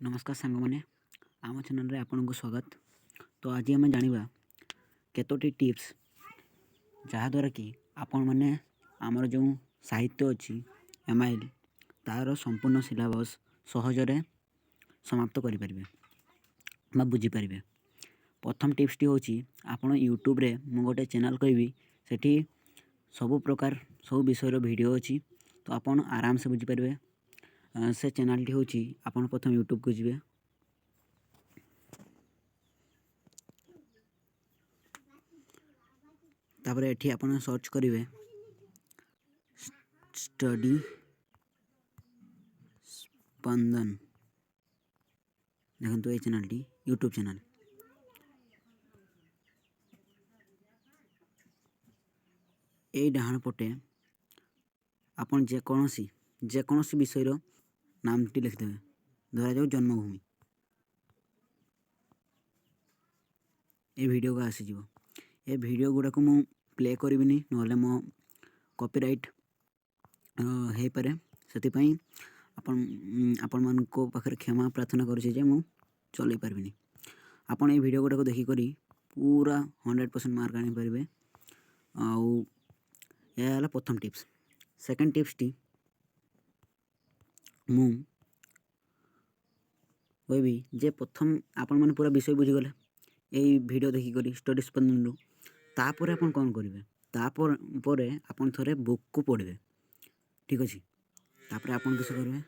नमस्कार सांग मैंने आम चैनल रे आपन को स्वागत। तो आज आम जाना केतोटी टिप्स जहाद्वारा कि आपण मैंने आमर जो साहित्य अच्छी एमआईएल तार संपूर्ण सिलेबस सहजरे समाप्त करें बुझीपारे। प्रथम टिप्सटी हूँ आपड़ यूट्यूब रे मु गोटे चैनल कहबी सेठी सब प्रकार सब विषय वीडियो अच्छी तो आपन आराम से बुझीपारे। से चैनल टी हूँ आपन प्रथम यूट्यूब को जी तापर एठी आपन सर्च करेंगे स्टडी स्पंदन। देखो ये चैनल टी यूट्यूब चैनल ये डाहाण पटे आपन जेकोसी विषय नाम टी लिखिदेवे। धरा जाऊ जन्मभूमि ये वीडियो का आसीज ये वीडियो गुड़ाक मु प्ले करिविनी नहले मो कॉपीराइट हो पारे से आपण मान को पाखरे क्षमा प्रार्थना करुचे जे मु चलई पारबिनी। आपण ये वीडियो गुड़ाक देखी करी पूरा 100% मार्क आनी पारे। आउ यह है प्रथम टिप्स। सेकंड टिप्स टी मु कहबी जे प्रथम आपण मैंने पूरा विषय बुझीगले यही वीडियो देखी करी स्टडी स्पंदन रु तापर आपन कौन करेंगे तापर आपन थोड़े बुक को पढ़े। ठीक अच्छे तापर आपन किस करेंगे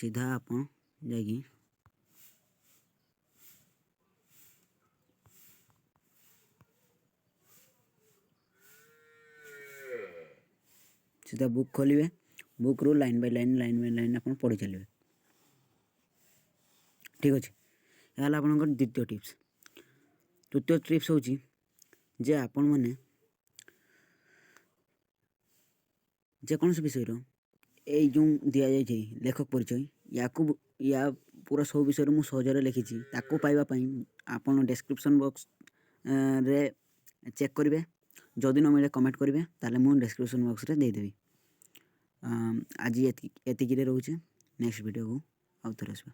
सीधा आपन जाएगी सीधा बुक खोलिए बुक रू लाइन बाय लाइन आपन पढ़ी चलिए। ठीक अच्छे यह आप द्वितीय टिप्स। तृतीय टिप्स हूँ जे आपण मैंने जेकोसी विषय यही जो दि जाए लेखक परिचय या पूरा सब विषय मुझे सहजरे लिखी ताको पाइबापी आपन डिस्क्रिप्शन बॉक्स रे चेक करेंगे। जदि न मिले कमेंट करेंगे ताले मुझे डिस्क्रिप्शन बॉक्स रे देदेवी। आज एतिक रोचे नेक्स्ट वीडियो को आउ थे आसबा।